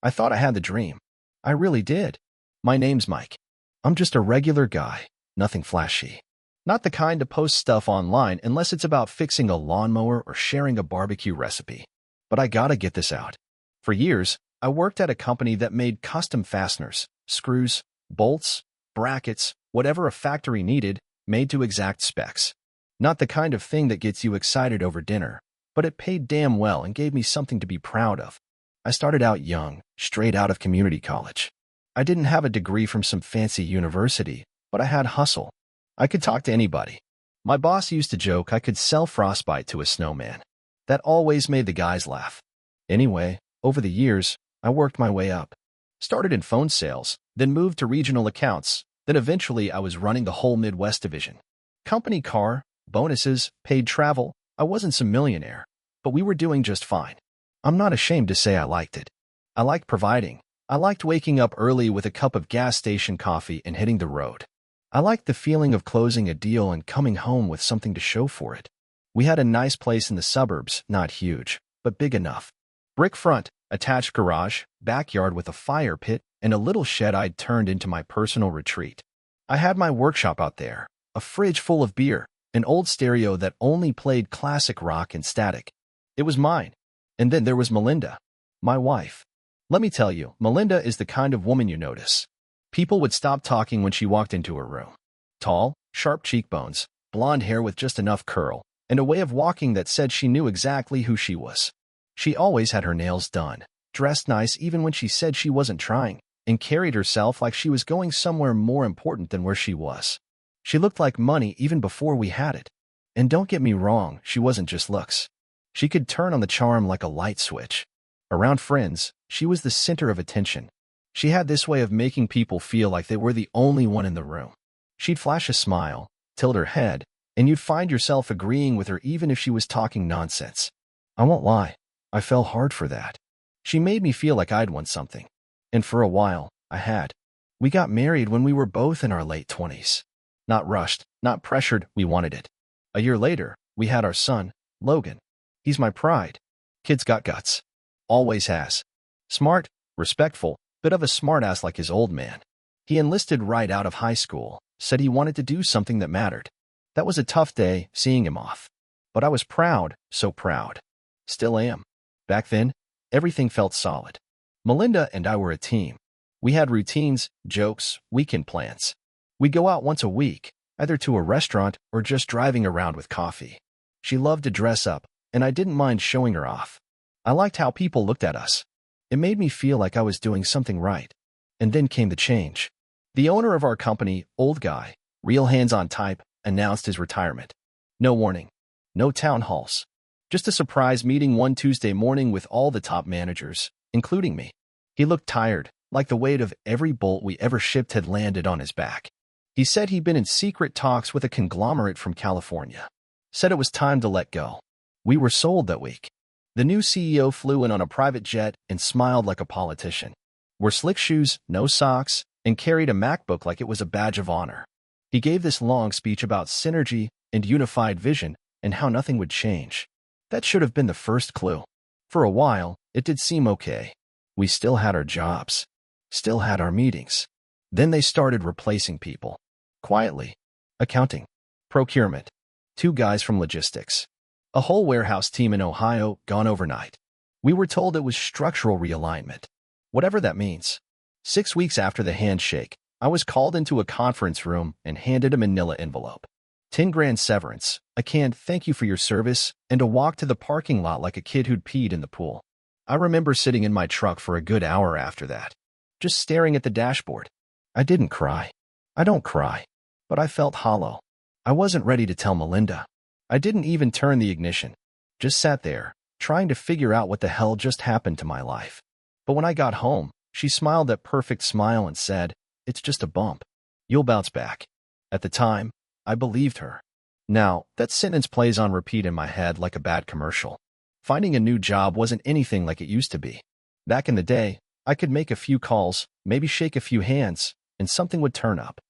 I thought I had the dream. I really did. My name's Mike. I'm just a regular guy, nothing flashy. Not the kind to post stuff online unless it's about fixing a lawnmower or sharing a barbecue recipe. But I gotta get this out. For years, I worked at a company that made custom fasteners, screws, bolts, brackets, whatever a factory needed, made to exact specs. Not the kind of thing that gets you excited over dinner, but it paid damn well and gave me something to be proud of. I started out young, straight out of community college. I didn't have a degree from some fancy university, but I had hustle. I could talk to anybody. My boss used to joke I could sell frostbite to a snowman. That always made the guys laugh. Anyway, over the years, I worked my way up. Started in phone sales, then moved to regional accounts, then eventually I was running the whole Midwest division. Company car, bonuses, paid travel. I wasn't some millionaire, but we were doing just fine. I'm not ashamed to say I liked it. I liked providing. I liked waking up early with a cup of gas station coffee and hitting the road. I liked the feeling of closing a deal and coming home with something to show for it. We had a nice place in the suburbs, not huge, but big enough. Brick front, attached garage, backyard with a fire pit, and a little shed I'd turned into my personal retreat. I had my workshop out there, a fridge full of beer, an old stereo that only played classic rock and static. It was mine. And then there was Melinda, my wife. Let me tell you, Melinda is the kind of woman you notice. People would stop talking when she walked into her room. Tall, sharp cheekbones, blonde hair with just enough curl, and a way of walking that said she knew exactly who she was. She always had her nails done, dressed nice even when she said she wasn't trying, and carried herself like she was going somewhere more important than where she was. She looked like money even before we had it. And don't get me wrong, she wasn't just looks. She could turn on the charm like a light switch. Around friends, she was the center of attention. She had this way of making people feel like they were the only one in the room. She'd flash a smile, tilt her head, and you'd find yourself agreeing with her even if she was talking nonsense. I won't lie, I fell hard for that. She made me feel like I'd won something. And for a while, I had. We got married when we were both in our late 20s. Not rushed, not pressured, we wanted it. A year later, we had our son, Logan. He's my pride. Kid's got guts. Always has. Smart, respectful, bit of a smartass like his old man. He enlisted right out of high school, said he wanted to do something that mattered. That was a tough day, seeing him off. But I was proud, so proud. Still am. Back then, everything felt solid. Melinda and I were a team. We had routines, jokes, weekend plans. We'd go out once a week, either to a restaurant or just driving around with coffee. She loved to dress up, and I didn't mind showing her off. I liked how people looked at us. It made me feel like I was doing something right. And then came the change. The owner of our company, old guy, real hands-on type, announced his retirement. No warning. No town halls. Just a surprise meeting one Tuesday morning with all the top managers, including me. He looked tired, like the weight of every bolt we ever shipped had landed on his back. He said he'd been in secret talks with a conglomerate from California. Said it was time to let go. We were sold that week. The new CEO flew in on a private jet and smiled like a politician. Wore slick shoes, no socks, and carried a MacBook like it was a badge of honor. He gave this long speech about synergy and unified vision and how nothing would change. That should have been the first clue. For a while, it did seem okay. We still had our jobs. Still had our meetings. Then they started replacing people. Quietly. Accounting. Procurement. 2 guys from logistics. A whole warehouse team in Ohio gone overnight. We were told it was structural realignment. Whatever that means. 6 weeks after the handshake, I was called into a conference room and handed a manila envelope. 10 grand severance, a canned thank you for your service, and a walk to the parking lot like a kid who'd peed in the pool. I remember sitting in my truck for a good hour after that, just staring at the dashboard. I didn't cry. I don't cry. But I felt hollow. I wasn't ready to tell Melinda. I didn't even turn the ignition. Just sat there, trying to figure out what the hell just happened to my life. But when I got home, she smiled that perfect smile and said, "It's just a bump. You'll bounce back." At the time, I believed her. Now, that sentence plays on repeat in my head like a bad commercial. Finding a new job wasn't anything like it used to be. Back in the day, I could make a few calls, maybe shake a few hands, and something would turn up.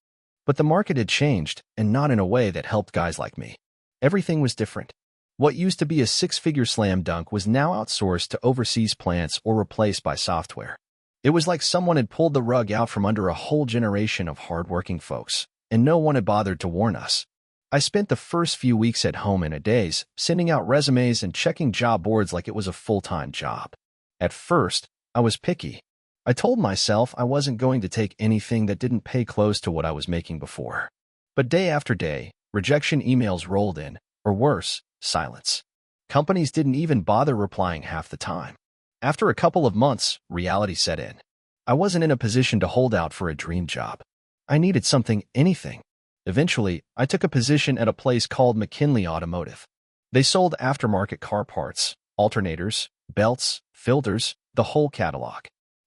But the market had changed, and not in a way that helped guys like me. Everything was different. What used to be a 6-figure slam dunk was now outsourced to overseas plants or replaced by software. It was like someone had pulled the rug out from under a whole generation of hardworking folks, and no one had bothered to warn us. I spent the first few weeks at home in a daze, sending out resumes and checking job boards like it was a full-time job. At first, I was picky. I told myself I wasn't going to take anything that didn't pay close to what I was making before. But day after day, rejection emails rolled in, or worse, silence. Companies didn't even bother replying half the time. After a couple of months, reality set in. I wasn't in a position to hold out for a dream job. I needed something, anything. Eventually, I took a position at a place called McKinley Automotive. They sold aftermarket car parts, alternators, belts, filters, the whole catalog.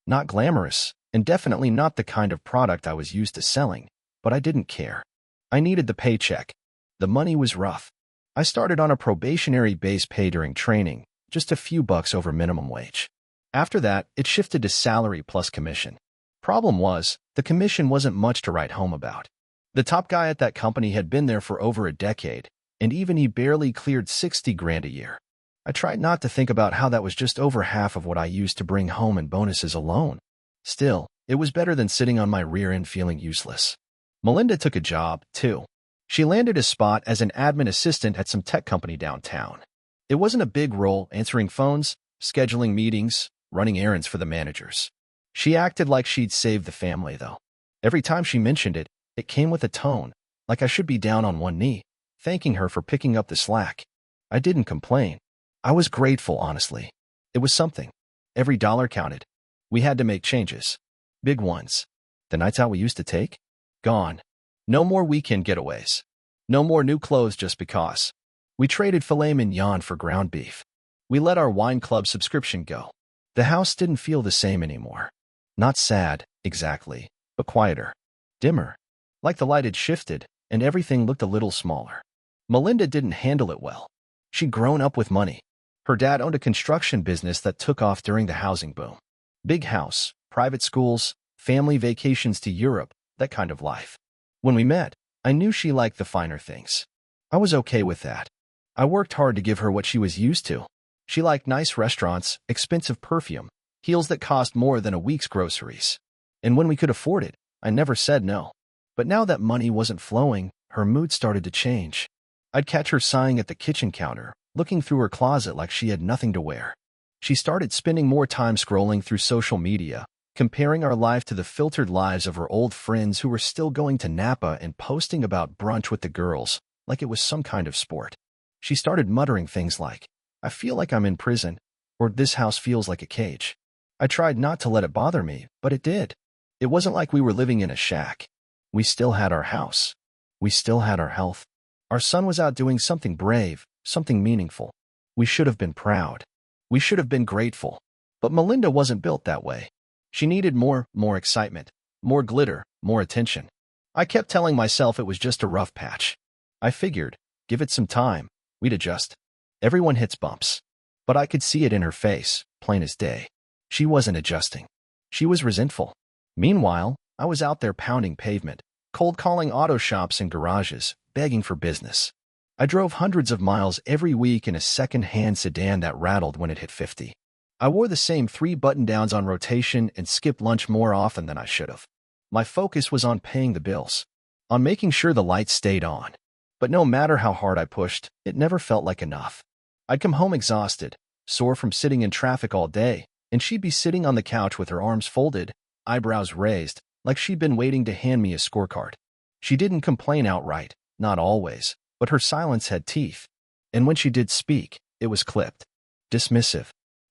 Not glamorous, and definitely not the kind of product I was used to selling, but I didn't care. I needed the paycheck. The money was rough. I started on a probationary base pay during training, just a few bucks over minimum wage. After that, it shifted to salary plus commission. Problem was, the commission wasn't much to write home about. The top guy at that company had been there for over a decade, and even he barely cleared 60 grand a year. I tried not to think about how that was just over half of what I used to bring home in bonuses alone. Still, it was better than sitting on my rear end feeling useless. Melinda took a job, too. She landed a spot as an admin assistant at some tech company downtown. It wasn't a big role, answering phones, scheduling meetings, running errands for the managers. She acted like she'd saved the family, though. Every time she mentioned it, it came with a tone, like I should be down on one knee, thanking her for picking up the slack. I didn't complain. I was grateful, honestly. It was something. Every dollar counted. We had to make changes. Big ones. The nights out we used to take? Gone. No more weekend getaways. No more new clothes just because. We traded filet mignon for ground beef. We let our wine club subscription go. The house didn't feel the same anymore. Not sad, exactly, but quieter. Dimmer. Like the light had shifted, and everything looked a little smaller. Melinda didn't handle it well. She'd grown up with money. Her dad owned a construction business that took off during the housing boom. Big house, private schools, family vacations to Europe, that kind of life. When we met, I knew she liked the finer things. I was okay with that. I worked hard to give her what she was used to. She liked nice restaurants, expensive perfume, heels that cost more than a week's groceries. And when we could afford it, I never said no. But now that money wasn't flowing, her mood started to change. I'd catch her sighing at the kitchen counter, looking through her closet like she had nothing to wear. She started spending more time scrolling through social media, comparing our life to the filtered lives of her old friends who were still going to Napa and posting about brunch with the girls, like it was some kind of sport. She started muttering things like, "I feel like I'm in prison," or "This house feels like a cage." I tried not to let it bother me, but it did. It wasn't like we were living in a shack. We still had our house. We still had our health. Our son was out doing something brave, something meaningful. We should have been proud. We should have been grateful. But Melinda wasn't built that way. She needed more excitement, more glitter, more attention. I kept telling myself it was just a rough patch. I figured, give it some time, we'd adjust. Everyone hits bumps. But I could see it in her face, plain as day. She wasn't adjusting. She was resentful. Meanwhile, I was out there pounding pavement, cold calling auto shops and garages, begging for business. I drove hundreds of miles every week in a second-hand sedan that rattled when it hit 50. I wore the same 3 button-downs on rotation and skipped lunch more often than I should have. My focus was on paying the bills, on making sure the lights stayed on. But no matter how hard I pushed, it never felt like enough. I'd come home exhausted, sore from sitting in traffic all day, and she'd be sitting on the couch with her arms folded, eyebrows raised, like she'd been waiting to hand me a scorecard. She didn't complain outright, not always, but her silence had teeth. And when she did speak, it was clipped. Dismissive.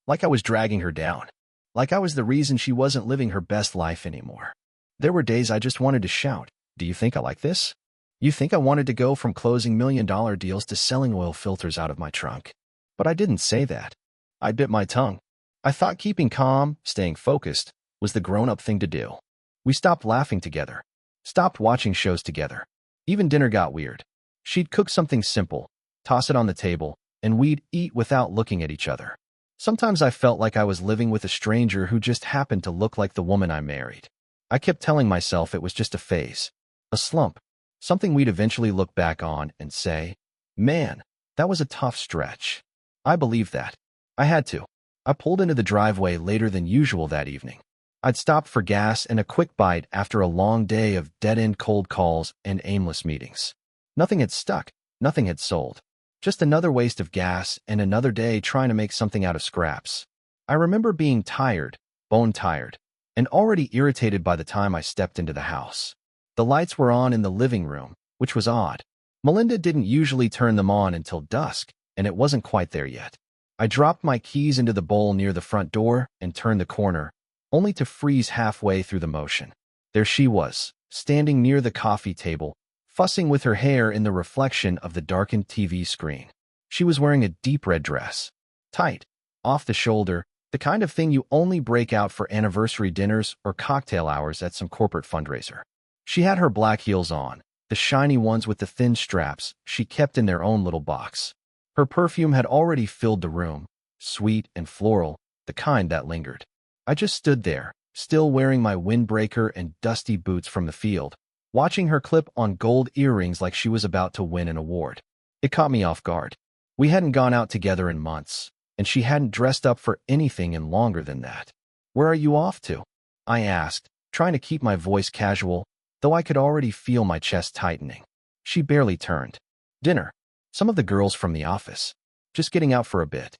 Like I was dragging her down. Like I was the reason she wasn't living her best life anymore. There were days I just wanted to shout, "Do you think I like this? You think I wanted to go from closing $1 million deals to selling oil filters out of my trunk?" But I didn't say that. I bit my tongue. I thought keeping calm, staying focused, was the grown-up thing to do. We stopped laughing together. Stopped watching shows together. Even dinner got weird. She'd cook something simple, toss it on the table, and we'd eat without looking at each other. Sometimes I felt like I was living with a stranger who just happened to look like the woman I married. I kept telling myself it was just a phase, a slump, something we'd eventually look back on and say, "Man, that was a tough stretch." I believed that. I had to. I pulled into the driveway later than usual that evening. I'd stopped for gas and a quick bite after a long day of dead-end cold calls and aimless meetings. Nothing had stuck, nothing had sold. Just another waste of gas and another day trying to make something out of scraps. I remember being tired, bone-tired, and already irritated by the time I stepped into the house. The lights were on in the living room, which was odd. Melinda didn't usually turn them on until dusk, and it wasn't quite there yet. I dropped my keys into the bowl near the front door and turned the corner, only to freeze halfway through the motion. There she was, standing near the coffee table, fussing with her hair in the reflection of the darkened TV screen. She was wearing a deep red dress. Tight, off the shoulder, the kind of thing you only break out for anniversary dinners or cocktail hours at some corporate fundraiser. She had her black heels on, the shiny ones with the thin straps she kept in their own little box. Her perfume had already filled the room, sweet and floral, the kind that lingered. I just stood there, still wearing my windbreaker and dusty boots from the field, watching her clip on gold earrings like she was about to win an award. It caught me off guard. We hadn't gone out together in months, and she hadn't dressed up for anything in longer than that. "Where are you off to?" I asked, trying to keep my voice casual, though I could already feel my chest tightening. She barely turned. "Dinner. Some of the girls from the office. Just getting out for a bit."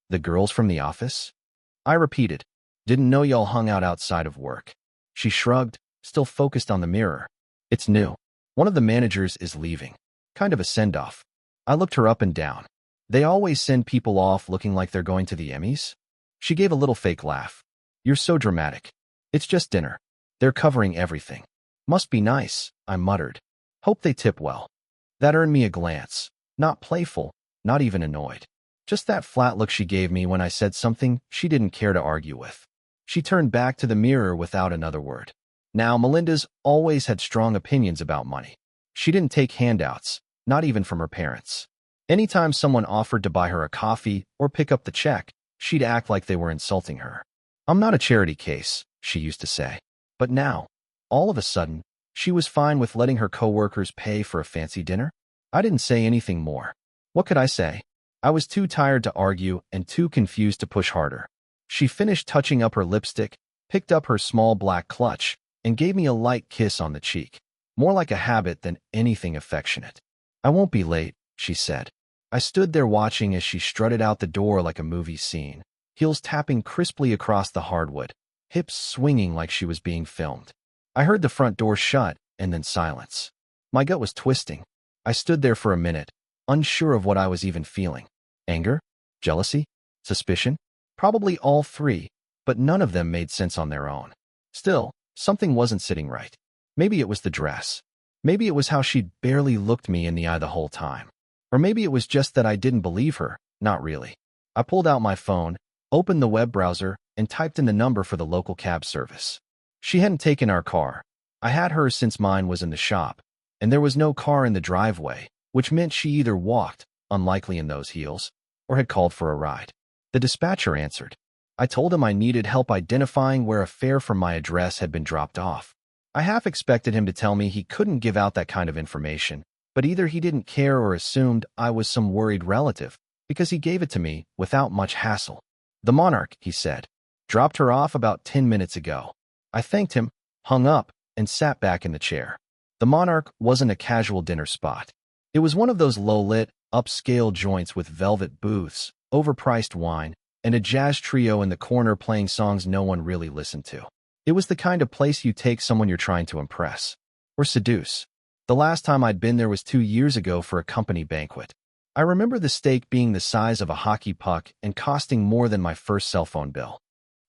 "The girls from the office?" I repeated. "Didn't know y'all hung out outside of work." She shrugged, still focused on the mirror. "It's new. One of the managers is leaving. Kind of a send-off." I looked her up and down. "They always send people off looking like they're going to the Emmys?" She gave a little fake laugh. "You're so dramatic. It's just dinner. They're covering everything." "Must be nice," I muttered. "Hope they tip well." That earned me a glance. Not playful, not even annoyed. Just that flat look she gave me when I said something she didn't care to argue with. She turned back to the mirror without another word. Now, Melinda's always had strong opinions about money. She didn't take handouts, not even from her parents. Anytime someone offered to buy her a coffee or pick up the check, she'd act like they were insulting her. "I'm not a charity case," she used to say. But now, all of a sudden, she was fine with letting her coworkers pay for a fancy dinner? I didn't say anything more. What could I say? I was too tired to argue and too confused to push harder. She finished touching up her lipstick, picked up her small black clutch, and gave me a light kiss on the cheek, more like a habit than anything affectionate. "I won't be late," she said. I stood there watching as she strutted out the door like a movie scene, heels tapping crisply across the hardwood, hips swinging like she was being filmed. I heard the front door shut and then silence. My gut was twisting. I stood there for a minute, unsure of what I was even feeling. Anger? Jealousy? Suspicion? Probably all three, but none of them made sense on their own. Still, something wasn't sitting right. Maybe it was the dress. Maybe it was how she'd barely looked me in the eye the whole time. Or maybe it was just that I didn't believe her, not really. I pulled out my phone, opened the web browser, and typed in the number for the local cab service. She hadn't taken our car. I had hers since mine was in the shop, and there was no car in the driveway, which meant she either walked, unlikely in those heels, or had called for a ride. The dispatcher answered. I told him I needed help identifying where a fare from my address had been dropped off. I half expected him to tell me he couldn't give out that kind of information, but either he didn't care or assumed I was some worried relative, because he gave it to me without much hassle. "The Monarch," he said. "Dropped her off about 10 minutes ago." I thanked him, hung up, and sat back in the chair. The Monarch wasn't a casual dinner spot. It was one of those low-lit, upscale joints with velvet booths, overpriced wine, and a jazz trio in the corner playing songs no one really listened to. It was the kind of place you take someone you're trying to impress. Or seduce. The last time I'd been there was 2 years ago for a company banquet. I remember the steak being the size of a hockey puck and costing more than my first cell phone bill.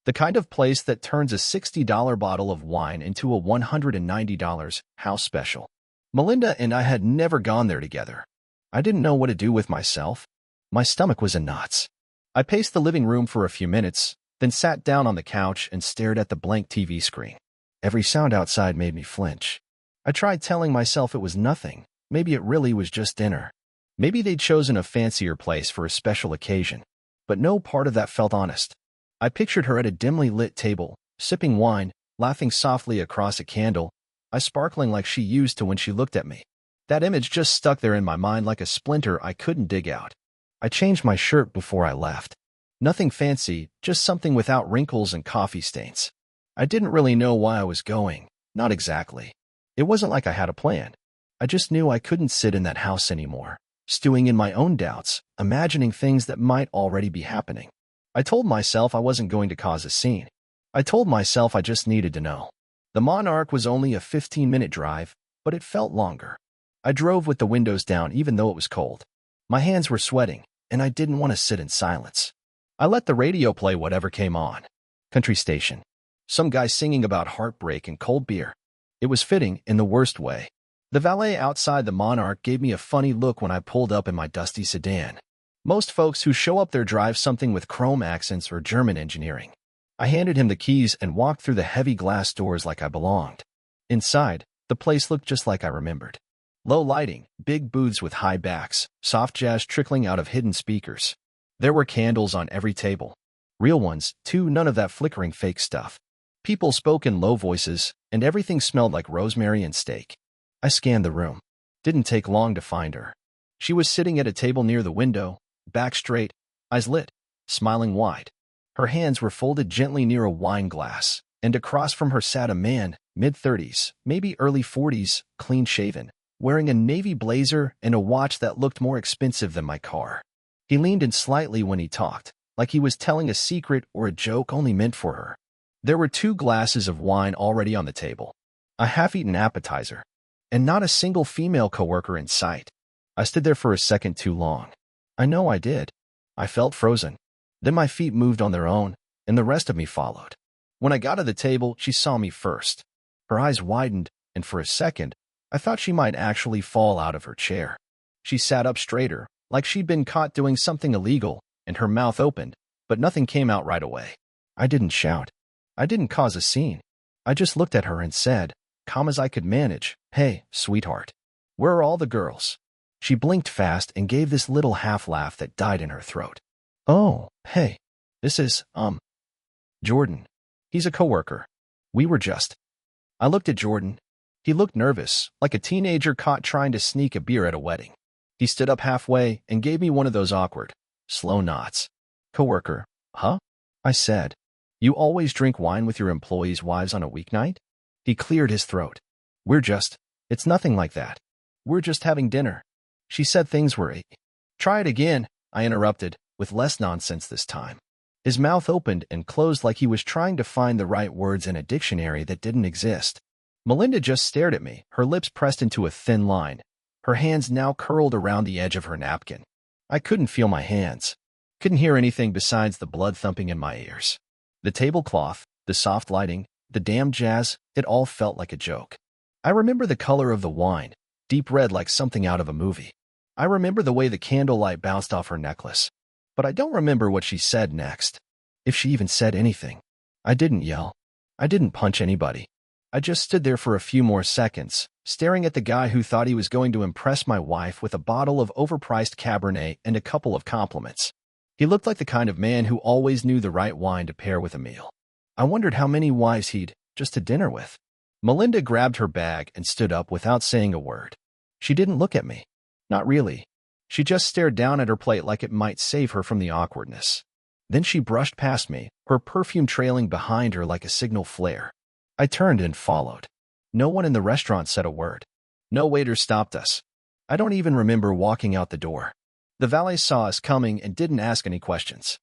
The kind of place that turns a $60 bottle of wine into a $190 house special. Melinda and I had never gone there together. I didn't know what to do with myself. My stomach was in knots. I paced the living room for a few minutes, then sat down on the couch and stared at the blank TV screen. Every sound outside made me flinch. I tried telling myself it was nothing. Maybe it really was just dinner. Maybe they'd chosen a fancier place for a special occasion. But no part of that felt honest. I pictured her at a dimly lit table, sipping wine, laughing softly across a candle, eyes sparkling like she used to when she looked at me. That image just stuck there in my mind like a splinter I couldn't dig out. I changed my shirt before I left. Nothing fancy, just something without wrinkles and coffee stains. I didn't really know why I was going. Not exactly. It wasn't like I had a plan. I just knew I couldn't sit in that house anymore, stewing in my own doubts, imagining things that might already be happening. I told myself I wasn't going to cause a scene. I told myself I just needed to know. The Monarch was only a 15-minute drive, but it felt longer. I drove with the windows down even though it was cold. My hands were sweating, and I didn't want to sit in silence. I let the radio play whatever came on. Country station. Some guy singing about heartbreak and cold beer. It was fitting in the worst way. The valet outside the Monarch gave me a funny look when I pulled up in my dusty sedan. Most folks who show up there drive something with chrome accents or German engineering. I handed him the keys and walked through the heavy glass doors like I belonged. Inside, the place looked just like I remembered. Low lighting, big booths with high backs, soft jazz trickling out of hidden speakers. There were candles on every table. Real ones, too, none of that flickering fake stuff. People spoke in low voices, and everything smelled like rosemary and steak. I scanned the room. Didn't take long to find her. She was sitting at a table near the window, back straight, eyes lit, smiling wide. Her hands were folded gently near a wine glass, and across from her sat a man, mid-30s, maybe early 40s, clean-shaven, wearing a navy blazer and a watch that looked more expensive than my car. He leaned in slightly when he talked, like he was telling a secret or a joke only meant for her. There were 2 glasses of wine already on the table, a half-eaten appetizer, and not a single female coworker in sight. I stood there for a second too long. I know I did. I felt frozen. Then my feet moved on their own, and the rest of me followed. When I got to the table, she saw me first. Her eyes widened, and for a second, I thought she might actually fall out of her chair. She sat up straighter, like she'd been caught doing something illegal, and her mouth opened, but nothing came out right away. I didn't shout. I didn't cause a scene. I just looked at her and said, calm as I could manage, "Hey, sweetheart. Where are all the girls?" She blinked fast and gave this little half-laugh that died in her throat. "Oh, hey. This is, Jordan. He's a coworker. We were just..." I looked at Jordan. He looked nervous, like a teenager caught trying to sneak a beer at a wedding. He stood up halfway and gave me one of those awkward, slow nods. "Coworker, huh?" I said. "You always drink wine with your employees' wives on a weeknight?" He cleared his throat. It's nothing like that. We're just having dinner." She said things were "Try it again," I interrupted, with less nonsense this time. His mouth opened and closed like he was trying to find the right words in a dictionary that didn't exist. Melinda just stared at me, her lips pressed into a thin line, her hands now curled around the edge of her napkin. I couldn't feel my hands. Couldn't hear anything besides the blood thumping in my ears. The tablecloth, the soft lighting, the damn jazz, it all felt like a joke. I remember the color of the wine, deep red like something out of a movie. I remember the way the candlelight bounced off her necklace. But I don't remember what she said next. If she even said anything. I didn't yell. I didn't punch anybody. I just stood there for a few more seconds, staring at the guy who thought he was going to impress my wife with a bottle of overpriced Cabernet and a couple of compliments. He looked like the kind of man who always knew the right wine to pair with a meal. I wondered how many wives he'd just to dinner with. Melinda grabbed her bag and stood up without saying a word. She didn't look at me. Not really. She just stared down at her plate like it might save her from the awkwardness. Then she brushed past me, her perfume trailing behind her like a signal flare. I turned and followed. No one in the restaurant said a word. No waiter stopped us. I don't even remember walking out the door. The valet saw us coming and didn't ask any questions.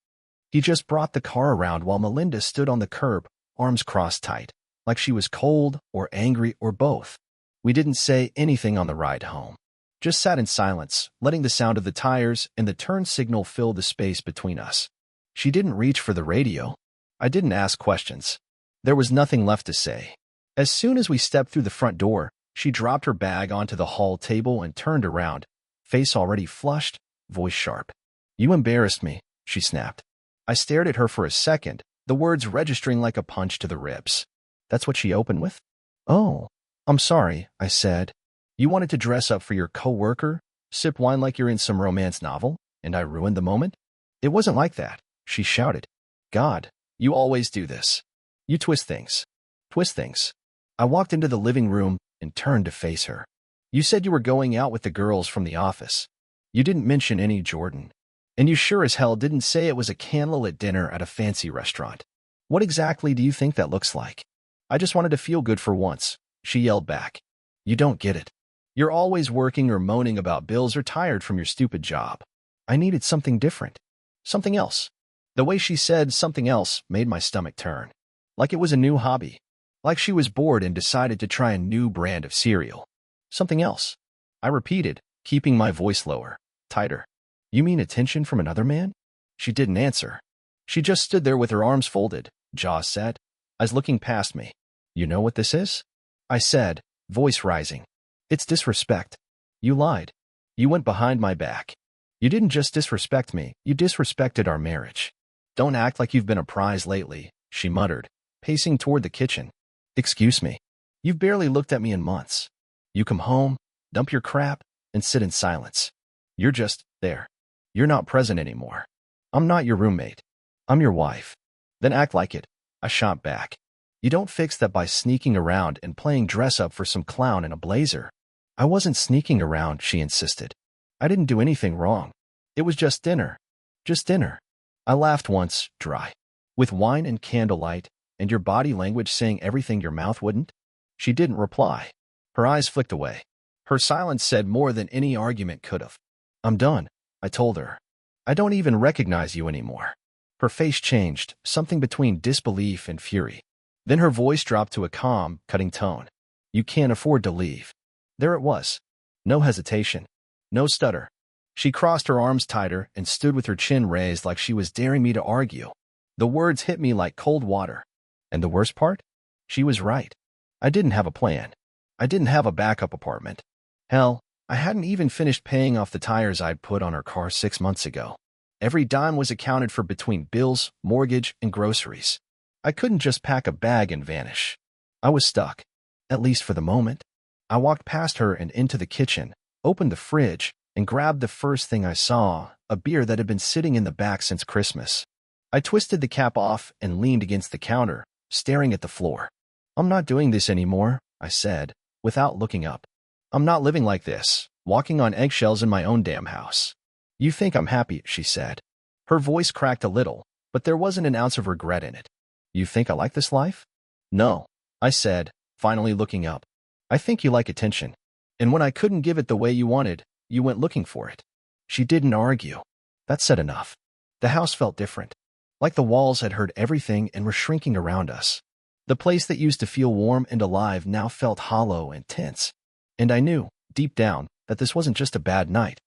He just brought the car around while Melinda stood on the curb, arms crossed tight, like she was cold or angry or both. We didn't say anything on the ride home. Just sat in silence, letting the sound of the tires and the turn signal fill the space between us. She didn't reach for the radio. I didn't ask questions. There was nothing left to say. As soon as we stepped through the front door, she dropped her bag onto the hall table and turned around, face already flushed, voice sharp. "You embarrassed me," she snapped. I stared at her for a second, the words registering like a punch to the ribs. That's what she opened with? "Oh, I'm sorry," I said. "You wanted to dress up for your coworker, sip wine like you're in some romance novel, and I ruined the moment?" "It wasn't like that," she shouted. "God, you always do this. You twist things. Twist things." I walked into the living room and turned to face her. "You said you were going out with the girls from the office. You didn't mention any Jordan. And you sure as hell didn't say it was a candlelit dinner at a fancy restaurant. What exactly do you think that looks like? I just wanted to feel good for once, she yelled back. You don't get it. You're always working or moaning about bills or tired from your stupid job. I needed something different. Something else. The way she said something else made my stomach turn. Like it was a new hobby. Like she was bored and decided to try a new brand of cereal. Something else. I repeated, keeping my voice lower, tighter. You mean attention from another man? She didn't answer. She just stood there with her arms folded, jaws set, eyes looking past me. You know what this is? I said, voice rising. It's disrespect. You lied. You went behind my back. You didn't just disrespect me, you disrespected our marriage. Don't act like you've been a prize lately, she muttered, pacing toward the kitchen. Excuse me. You've barely looked at me in months. You come home, dump your crap, and sit in silence. You're just there. You're not present anymore. I'm not your roommate. I'm your wife. Then act like it, I shot back. You don't fix that by sneaking around and playing dress-up for some clown in a blazer. I wasn't sneaking around, she insisted. I didn't do anything wrong. It was just dinner. Just dinner. I laughed once, dry. With wine and candlelight, and your body language saying everything your mouth wouldn't? She didn't reply. Her eyes flicked away. Her silence said more than any argument could have. I'm done, I told her. I don't even recognize you anymore. Her face changed, something between disbelief and fury. Then her voice dropped to a calm, cutting tone. You can't afford to leave. There it was. No hesitation. No stutter. She crossed her arms tighter and stood with her chin raised like she was daring me to argue. The words hit me like cold water. And the worst part? She was right. I didn't have a plan. I didn't have a backup apartment. Hell, I hadn't even finished paying off the tires I'd put on her car 6 months ago. Every dime was accounted for between bills, mortgage, and groceries. I couldn't just pack a bag and vanish. I was stuck, at least for the moment. I walked past her and into the kitchen, opened the fridge, and grabbed the first thing I saw, a beer that had been sitting in the back since Christmas. I twisted the cap off and leaned against the counter, staring at the floor. I'm not doing this anymore, I said, without looking up. I'm not living like this, walking on eggshells in my own damn house. You think I'm happy, she said. Her voice cracked a little, but there wasn't an ounce of regret in it. You think I like this life? No, I said, finally looking up. I think you like attention. And when I couldn't give it the way you wanted, you went looking for it. She didn't argue. That said enough. The house felt different. Like the walls had heard everything and were shrinking around us. The place that used to feel warm and alive now felt hollow and tense. And I knew, deep down, that this wasn't just a bad night.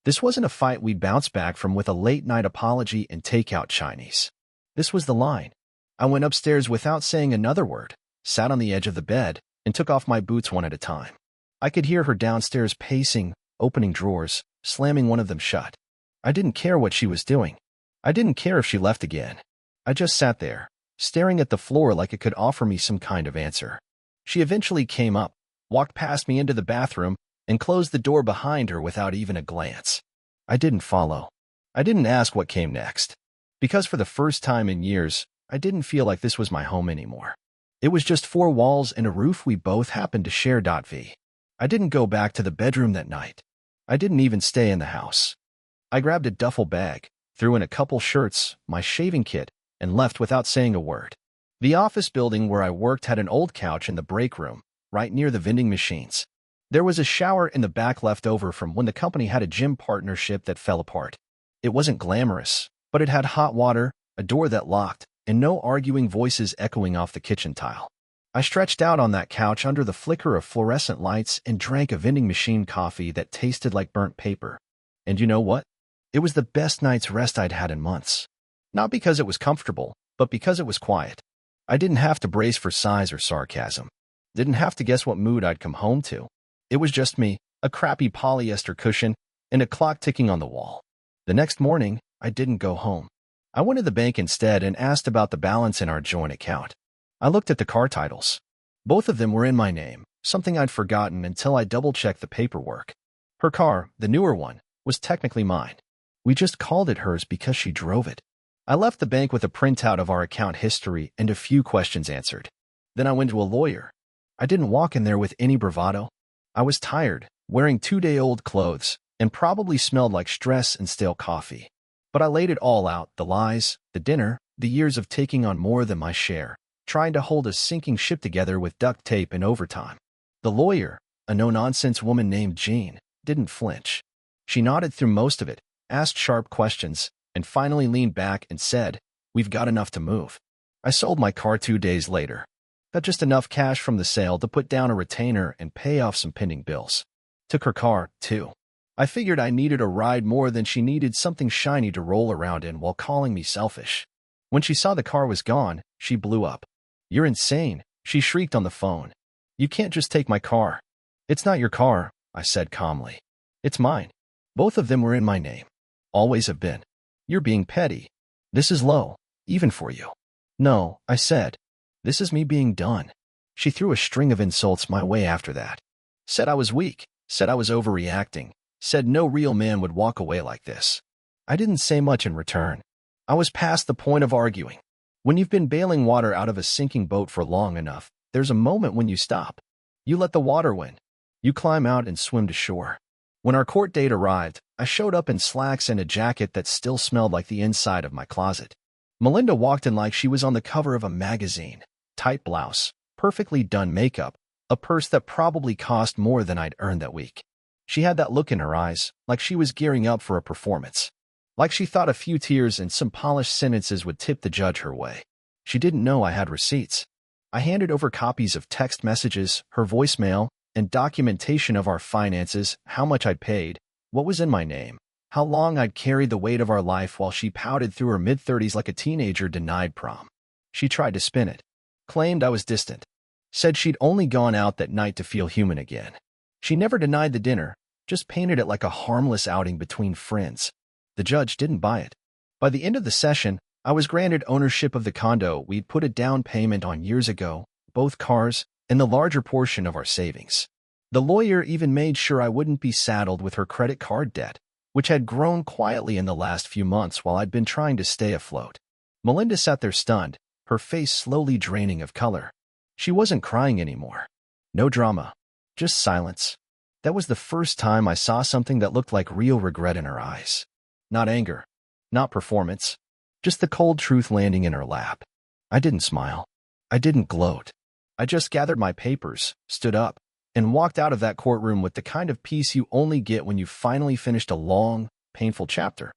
This wasn't a fight we'd bounce back from with a late-night apology and takeout Chinese. This was the line. I went upstairs without saying another word, sat on the edge of the bed, and took off my boots one at a time. I could hear her downstairs pacing, opening drawers, slamming one of them shut. I didn't care what she was doing. I didn't care if she left again. I just sat there, staring at the floor like it could offer me some kind of answer. She eventually came up, walked past me into the bathroom, and closed the door behind her without even a glance. I didn't follow. I didn't ask what came next. Because for the first time in years, I didn't feel like this was my home anymore. It was just 4 walls and a roof we both happened to share. I didn't go back to the bedroom that night. I didn't even stay in the house. I grabbed a duffel bag, threw in a couple shirts, my shaving kit, and left without saying a word. The office building where I worked had an old couch in the break room, right near the vending machines. There was a shower in the back left over from when the company had a gym partnership that fell apart. It wasn't glamorous, but it had hot water, a door that locked, and no arguing voices echoing off the kitchen tile. I stretched out on that couch under the flicker of fluorescent lights and drank a vending machine coffee that tasted like burnt paper. And you know what? It was the best night's rest I'd had in months. Not because it was comfortable, but because it was quiet. I didn't have to brace for sighs or sarcasm. Didn't have to guess what mood I'd come home to. It was just me, a crappy polyester cushion, and a clock ticking on the wall. The next morning, I didn't go home. I went to the bank instead and asked about the balance in our joint account. I looked at the car titles. Both of them were in my name, something I'd forgotten until I double-checked the paperwork. Her car, the newer one, was technically mine. We just called it hers because she drove it. I left the bank with a printout of our account history and a few questions answered. Then I went to a lawyer. I didn't walk in there with any bravado. I was tired, wearing 2-day-old clothes, and probably smelled like stress and stale coffee. But I laid it all out, the lies, the dinner, The years of taking on more than my share, trying to hold a sinking ship together with duct tape and overtime. The lawyer, a no-nonsense woman named Jean, didn't flinch. She nodded through most of it, asked sharp questions, and finally leaned back and said, "We've got enough to move." I sold my car 2 days later. Got just enough cash from the sale to put down a retainer and pay off some pending bills. Took her car, too. I figured I needed a ride more than she needed something shiny to roll around in while calling me selfish. When she saw the car was gone, she blew up. "You're insane," she shrieked on the phone. "You can't just take my car." "It's not your car," I said calmly. "It's mine. Both of them were in my name. Always have been. You're being petty. This is low, even for you." "No," I said. "This is me being done." She threw a string of insults my way after that. Said I was weak, said I was overreacting, said no real man would walk away like this. I didn't say much in return. I was past the point of arguing. When you've been bailing water out of a sinking boat for long enough, there's a moment when you stop. You let the water win. You climb out and swim to shore. When our court date arrived, I showed up in slacks and a jacket that still smelled like the inside of my closet. Melinda walked in like she was on the cover of a magazine. Tight blouse, perfectly done makeup, a purse that probably cost more than I'd earned that week. She had that look in her eyes, like she was gearing up for a performance. Like she thought a few tears and some polished sentences would tip the judge her way. She didn't know I had receipts. I handed over copies of text messages, her voicemail, and documentation of our finances, how much I'd paid, what was in my name, how long I'd carried the weight of our life while she pouted through her mid-30s like a teenager denied prom. She tried to spin it, claimed I was distant, said she'd only gone out that night to feel human again. She never denied the dinner, just painted it like a harmless outing between friends. The judge didn't buy it. By the end of the session, I was granted ownership of the condo we'd put a down payment on years ago, both cars, and the larger portion of our savings. The lawyer even made sure I wouldn't be saddled with her credit card debt, which had grown quietly in the last few months while I'd been trying to stay afloat. Melinda sat there stunned, her face slowly draining of color. She wasn't crying anymore. No drama, just silence. That was the first time I saw something that looked like real regret in her eyes. Not anger, not performance, just the cold truth landing in her lap. I didn't smile. I didn't gloat. I just gathered my papers, stood up, and walked out of that courtroom with the kind of peace you only get when you've finally finished a long, painful chapter.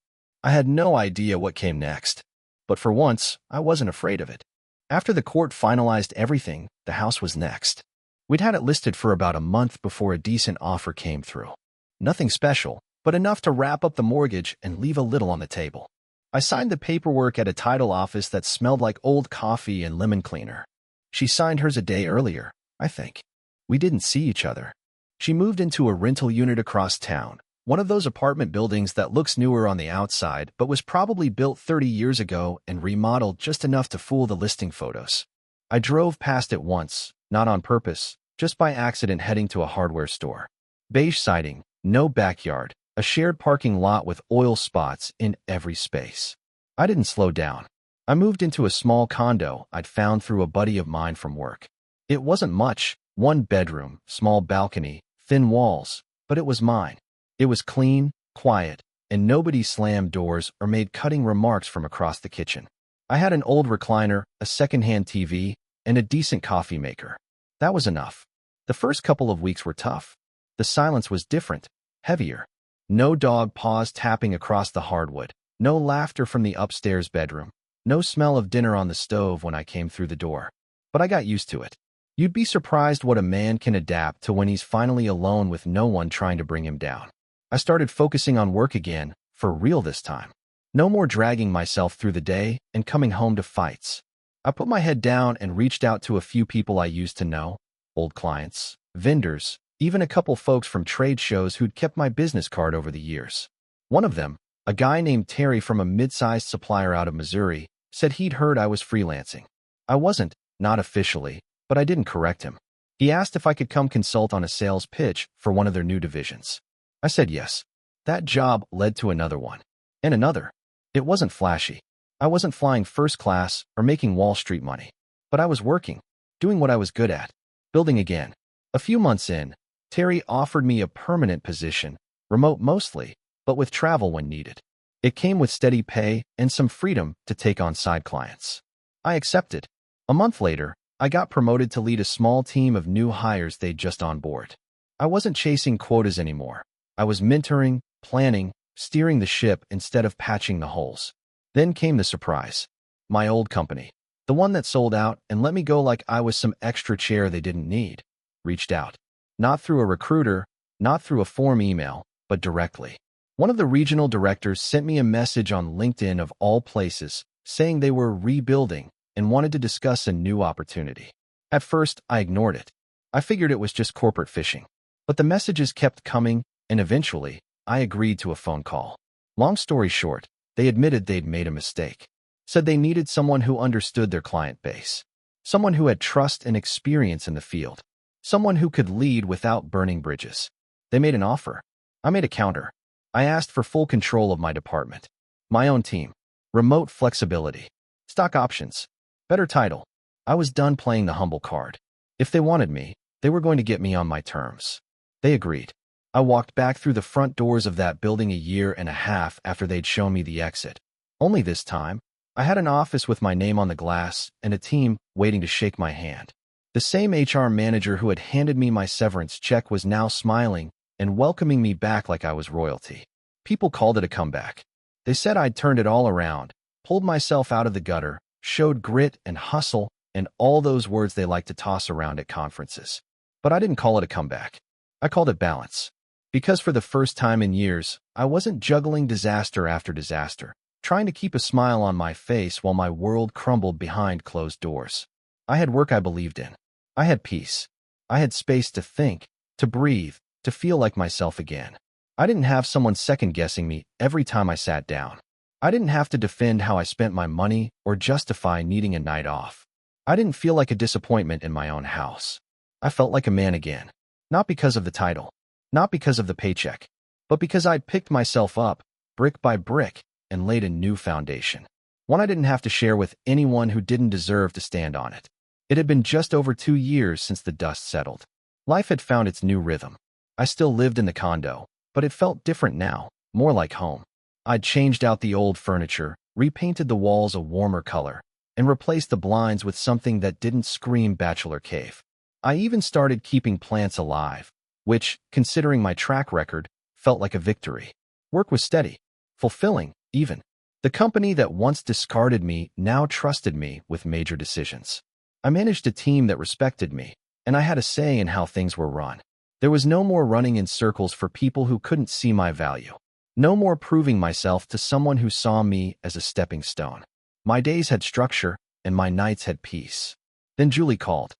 I had no idea what came next, but for once, I wasn't afraid of it. After the court finalized everything, the house was next. We'd had it listed for about a month before a decent offer came through. Nothing special, but enough to wrap up the mortgage and leave a little on the table. I signed the paperwork at a title office that smelled like old coffee and lemon cleaner. She signed hers a day earlier, I think. We didn't see each other. She moved into a rental unit across town, one of those apartment buildings that looks newer on the outside but was probably built 30 years ago and remodeled just enough to fool the listing photos. I drove past it once, not on purpose, just by accident heading to a hardware store. Beige siding, no backyard, a shared parking lot with oil spots in every space. I didn't slow down. I moved into a small condo I'd found through a buddy of mine from work. It wasn't much, one bedroom, small balcony, thin walls, but it was mine. It was clean, quiet, and nobody slammed doors or made cutting remarks from across the kitchen. I had an old recliner, a secondhand TV, and a decent coffee maker. That was enough. The first couple of weeks were tough. The silence was different, heavier. No dog paws tapping across the hardwood, no laughter from the upstairs bedroom, no smell of dinner on the stove when I came through the door. But I got used to it. You'd be surprised what a man can adapt to when he's finally alone with no one trying to bring him down. I started focusing on work again, for real this time. No more dragging myself through the day and coming home to fights. I put my head down and reached out to a few people I used to know, old clients, vendors, even a couple folks from trade shows who'd kept my business card over the years. One of them, a guy named Terry from a mid-sized supplier out of Missouri, said he'd heard I was freelancing. I wasn't, not officially, but I didn't correct him. He asked if I could come consult on a sales pitch for one of their new divisions. I said yes. That job led to another one. And another. It wasn't flashy. I wasn't flying first class or making Wall Street money. But I was working, doing what I was good at, building again. A few months in, Terry offered me a permanent position, remote mostly, but with travel when needed. It came with steady pay and some freedom to take on side clients. I accepted. A month later, I got promoted to lead a small team of new hires they'd just on board. I wasn't chasing quotas anymore. I was mentoring, planning, steering the ship instead of patching the holes. Then came the surprise. My old company, the one that sold out and let me go like I was some extra chair they didn't need, reached out. Not through a recruiter, not through a form email, but directly. One of the regional directors sent me a message on LinkedIn of all places, saying they were rebuilding and wanted to discuss a new opportunity. At first, I ignored it. I figured it was just corporate phishing. But the messages kept coming, and eventually, I agreed to a phone call. Long story short, they admitted they'd made a mistake. Said they needed someone who understood their client base. Someone who had trust and experience in the field. Someone who could lead without burning bridges. They made an offer. I made a counter. I asked for full control of my department. My own team. Remote flexibility. Stock options. Better title. I was done playing the humble card. If they wanted me, they were going to get me on my terms. They agreed. I walked back through the front doors of that building a year and a half after they'd shown me the exit. Only this time, I had an office with my name on the glass and a team waiting to shake my hand. The same HR manager who had handed me my severance check was now smiling and welcoming me back like I was royalty. People called it a comeback. They said I'd turned it all around, pulled myself out of the gutter, showed grit and hustle, and all those words they like to toss around at conferences. But I didn't call it a comeback. I called it balance. Because for the first time in years, I wasn't juggling disaster after disaster, trying to keep a smile on my face while my world crumbled behind closed doors. I had work I believed in. I had peace. I had space to think, to breathe, to feel like myself again. I didn't have someone second-guessing me every time I sat down. I didn't have to defend how I spent my money or justify needing a night off. I didn't feel like a disappointment in my own house. I felt like a man again. Not because of the title, not because of the paycheck, but because I'd picked myself up, brick by brick, and laid a new foundation. One I didn't have to share with anyone who didn't deserve to stand on it. It had been just over 2 years since the dust settled. Life had found its new rhythm. I still lived in the condo, but it felt different now, more like home. I'd changed out the old furniture, repainted the walls a warmer color, and replaced the blinds with something that didn't scream bachelor cave. I even started keeping plants alive, which, considering my track record, felt like a victory. Work was steady, fulfilling, even. The company that once discarded me now trusted me with major decisions. I managed a team that respected me, and I had a say in how things were run. There was no more running in circles for people who couldn't see my value. No more proving myself to someone who saw me as a stepping stone. My days had structure, and my nights had peace. Then Julie called.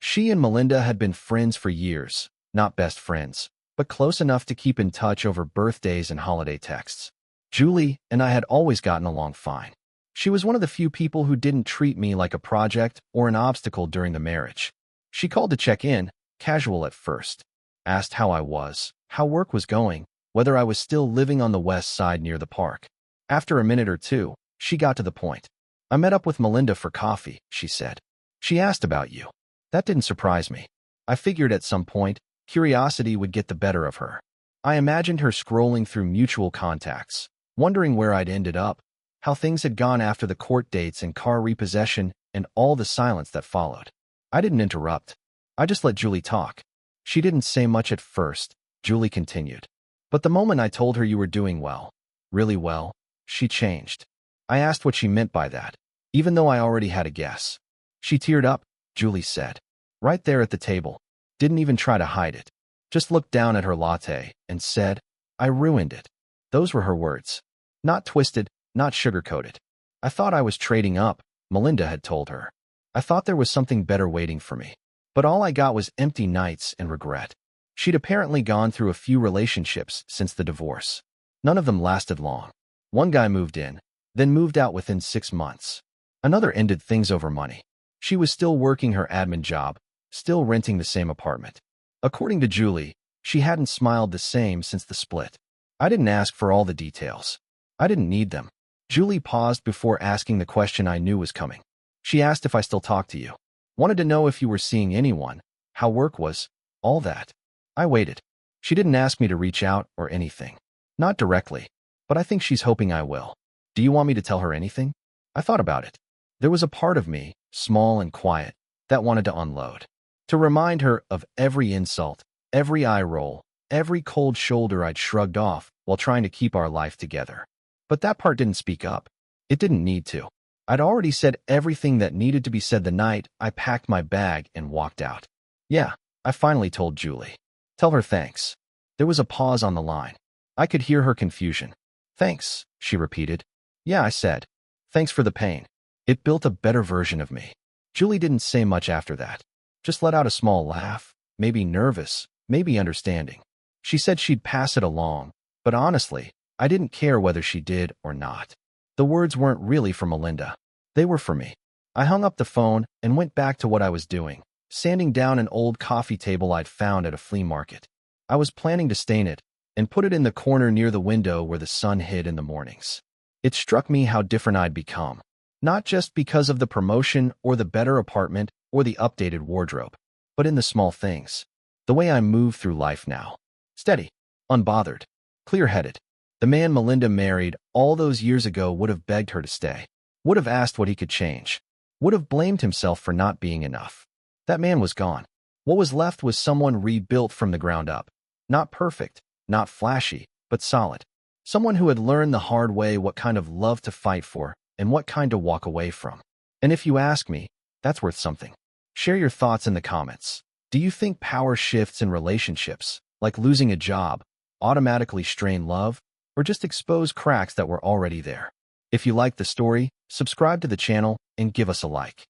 She and Melinda had been friends for years, not best friends, but close enough to keep in touch over birthdays and holiday texts. Julie and I had always gotten along fine. She was one of the few people who didn't treat me like a project or an obstacle during the marriage. She called to check in, casual at first, asked how I was, how work was going, whether I was still living on the west side near the park. After a minute or two, she got to the point. I met up with Melinda for coffee, she said. She asked about you. That didn't surprise me. I figured at some point, curiosity would get the better of her. I imagined her scrolling through mutual contacts, wondering where I'd ended up, how things had gone after the court dates and car repossession and all the silence that followed. I didn't interrupt. I just let Julie talk. She didn't say much at first, Julie continued. But the moment I told her you were doing well, really well, she changed. I asked what she meant by that, even though I already had a guess. She teared up, Julie said. Right there at the table. Didn't even try to hide it. Just looked down at her latte and said, I ruined it. Those were her words. Not twisted, not sugar-coated. I thought I was trading up, Melinda had told her. I thought there was something better waiting for me. But all I got was empty nights and regret. She'd apparently gone through a few relationships since the divorce. None of them lasted long. One guy moved in, then moved out within 6 months. Another ended things over money. She was still working her admin job, still renting the same apartment. According to Julie, she hadn't smiled the same since the split. I didn't ask for all the details. I didn't need them. Julie paused before asking the question I knew was coming. She asked if I still talked to you. Wanted to know if you were seeing anyone, how work was, all that. I waited. She didn't ask me to reach out or anything. Not directly. but I think she's hoping I will. Do you want me to tell her anything? I thought about it. There was a part of me, small and quiet, that wanted to unload. To remind her of every insult, every eye roll, every cold shoulder I'd shrugged off while trying to keep our life together. But that part didn't speak up. It didn't need to. I'd already said everything that needed to be said the night I packed my bag and walked out. Yeah, I finally told Julie. Tell her thanks. There was a pause on the line. I could hear her confusion. Thanks, she repeated. Yeah, I said. Thanks for the pain. It built a better version of me. Julie didn't say much after that. Just let out a small laugh, maybe nervous, maybe understanding. She said she'd pass it along, but honestly, I didn't care whether she did or not. The words weren't really for Melinda. They were for me. I hung up the phone and went back to what I was doing, sanding down an old coffee table I'd found at a flea market. I was planning to stain it and put it in the corner near the window where the sun hid in the mornings. It struck me how different I'd become, not just because of the promotion or the better apartment or the updated wardrobe, but in the small things. The way I move through life now. Steady, unbothered, clear-headed. The man Melinda married all those years ago would have begged her to stay, would have asked what he could change, would have blamed himself for not being enough. That man was gone. What was left was someone rebuilt from the ground up. Not perfect, not flashy, but solid. Someone who had learned the hard way what kind of love to fight for and what kind to walk away from. And if you ask me, that's worth something. Share your thoughts in the comments. Do you think power shifts in relationships, like losing a job, automatically strain love, or just expose cracks that were already there? If you like the story, subscribe to the channel and give us a like.